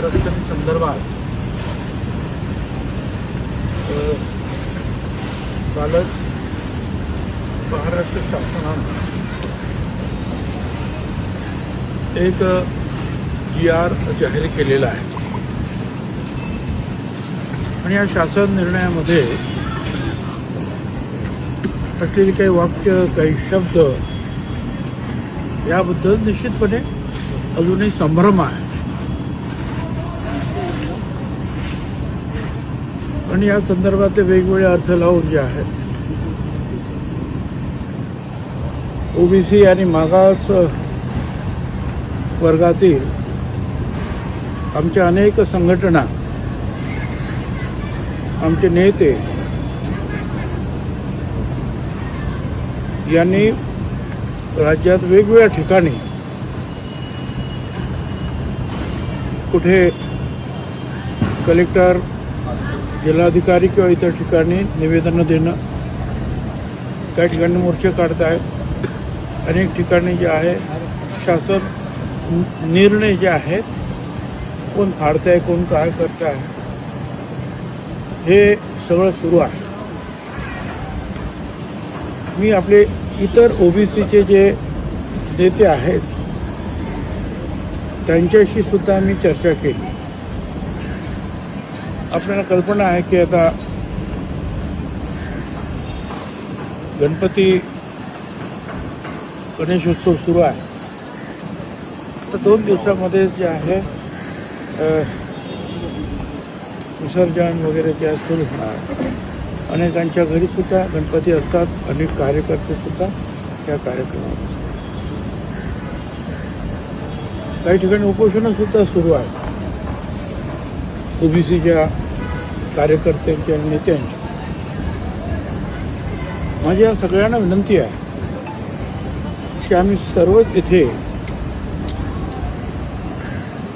आरक्षण संदर्भात कालच महाराष्ट्र शासनानं एक GR जाहीर केलेला आहे आणि या शासन निर्णयामध्ये असलेली काही वाक्य, काही शब्द याबद्दल निश्चितपणे अजूनही संभ्रम आहे आणि या संदर्भातले वेगवेगळे अर्थ लावून जे आहेत ओबीसी आणि मागास वर्गातील आमच्या अनेक संघटना, आमचे नेते यांनी राज्यात वेगवेगळ्या ठिकाणी कुठे कलेक्टर, जिल्हाधिकारी किंवा इतर ठिकाणी निवेदनं देणं, काही ठिकाणी मोर्चे काढतायत, अनेक ठिकाणी जे आहे शासन निर्णय जे आहेत कोण फाडताय, कोण काय करताय, हे सगळं सुरू आहे. मी आपले इतर ओबीसीचे जे नेते आहेत त्यांच्याशी सुद्धा मी चर्चा केली. आपल्याला कल्पना आहे की आता गणपती गणेशोत्सव सुरू आहे, तर 2 दिवसामध्ये जे आहे विसर्जन वगैरे जे सुरू होणार. अनेकांच्या घरी सुद्धा गणपती असतात, अनेक कार्यकर्ते सुद्धा त्या कार्यक्रमात असतात. काही ठिकाणी उपोषणं सुद्धा सुरू आहेत ओबीसीच्या कार्यकर्त्यांची आणि नेत्यांची. माझी या सगळ्यांना विनंती आहे की आम्ही सर्वच इथे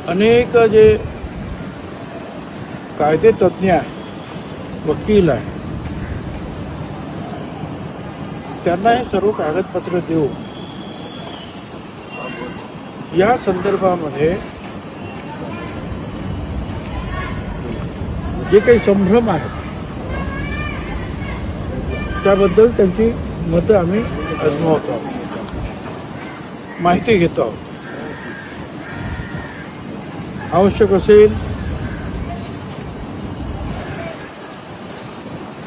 अनेक जे कायदे तज्ज्ञ आहेत, वकील आहेत, त्यांना हे सर्व कागदपत्र देऊ. या संदर्भामध्ये जे काही संभ्रम आहे त्याबद्दल त्यांची मतं आम्ही अजमावत आहोत, माहिती घेतो आहोत. आवश्यक असेल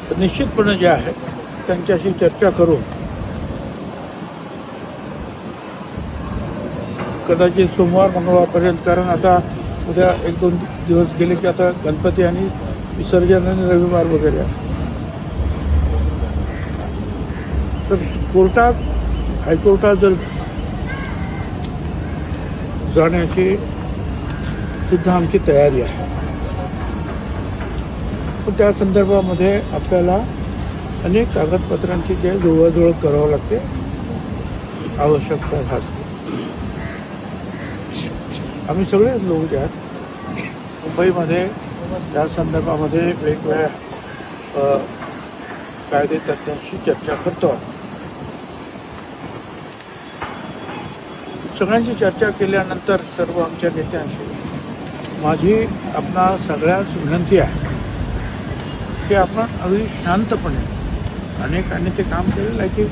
तर निश्चितपणे जे आहे त्यांच्याशी चर्चा करून कदाचित सोमवार मंगळवारपर्यंत, कारण आता उद्या 1-2 दिवस गेले की आता गणपती आणि विसर्जन आणि रविवार वगैरे, तर कोर्टात, हायकोर्टात जर जाण्याची सुद्धा आमची तयारी आहे. पण त्या संदर्भामध्ये आपल्याला अनेक कागदपत्रांची जे जुळवाजुळव करावं लागते, आवश्यकता भासते. आम्ही सगळे लोक जे आहेत मुंबईमध्ये त्या संदर्भामध्ये वेगवेगळ्या कायदे तज्ज्ञांशी चर्चा करतो. सगळ्यांची चर्चा केल्यानंतर सर्व आमच्या नेत्यांशी माझी आपणा सगळ्याच विनंती आहे की आपण अगदी शांतपणे, अनेकांनी ते काम केलेलं आहे की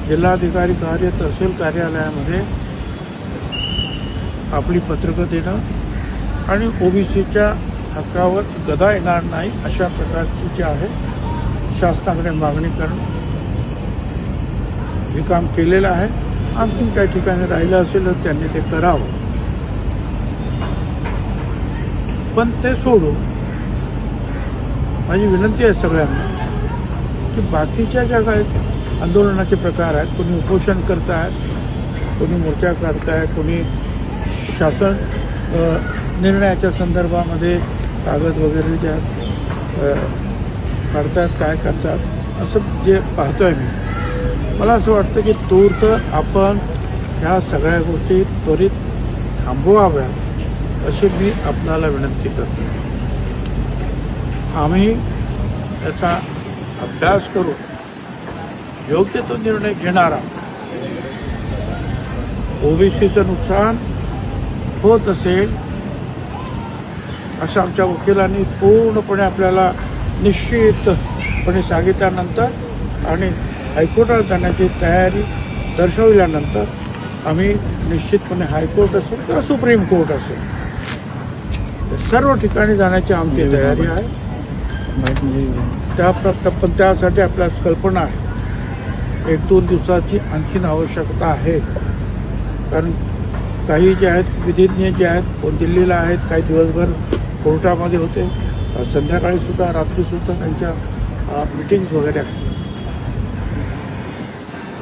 जिल्हाधिकारी कार्य, तहसील कार्यालयामध्ये आपली पत्रकं देणं आणि ओबीसीच्या हक्कावर गदा येणार नाही अशा प्रकारची जी आहे शासनाकडे मागणी करणं, हे काम केलेलं आहे. आणखी काही ठिकाणी राहिलं असेल तर त्यांनी ते करावं. पण ते सोडून माझी विनंती आहे सगळ्यांना की बाकीच्या ज्या काही आंदोलनाचे प्रकार आहेत, कोणी उपोषण करतायत, कोणी मोर्चा काढतायत, कोणी शासन निर्णयाच्या संदर्भामध्ये कागद वगैरे ज्या काढतात, काय करतात, असं जे पाहतोय मी, मला असं वाटतं की तूर्त आपण ह्या सगळ्या गोष्टी त्वरित थांबवाव्यात अशी मी आपल्याला विनंती करतो. आम्ही याचा अभ्यास करू, योग्य तो निर्णय घेणार आहोत. ओबीसीचं नुकसान होत असेल असं आमच्या वकिलांनी पूर्णपणे आपल्याला निश्चितपणे सांगितल्यानंतर आणि हायकोर्टात जाण्याची तयारी दर्शवल्यानंतर आम्ही निश्चितपणे हायकोर्ट असेल किंवा सुप्रीम कोर्ट असेल सर्व ठिकाणी जाण्याची आमची तयारी आहे. पण त्यासाठी आपल्याला कल्पना आहे 1-2 दिवसाची आणखीन आवश्यकता आहे. कारण काही जे आहेत विधिज्ञ जे आहेत कोण दिल्लीला आहेत, काही दिवसभर कोर्टामध्ये होते, संध्याकाळी सुद्धा रात्री सुद्धा त्यांच्या मिटिंग्स वगैरे आहेत.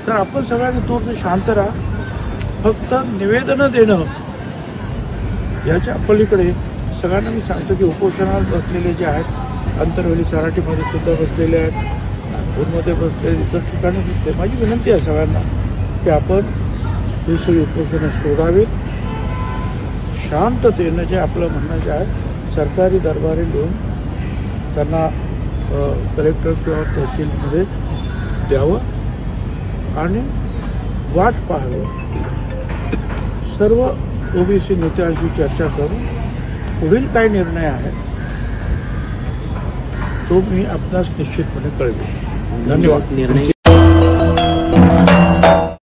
तर आपण सगळ्यांनी थोडं शांत राहा. फक्त निवेदनं देणं याच्या पलीकडे सगळ्यांना मी सांगतो की उपोषणावर बसलेले जे आहेत अंतरवेली सराटीमध्ये सुद्धा बसलेले आहेत, नागपूरमध्ये बसलेले, इतर ठिकाणी बसले. माझी विनंती आहे सगळ्यांना की आपण ही सगळी उपोषणं सोडावीत. शांततेनं जे आपलं म्हणणं जे आहे सरकारी दरबारी लिहून त्यांना कलेक्टर किंवा तहसीलमध्ये द्यावं आणि वाट पाहावं. सर्व ओबीसी नेत्यांशी चर्चा करून पुढील काय निर्णय आहे तो मी आपणास निश्चितपणे कळवेन. धन्यवाद.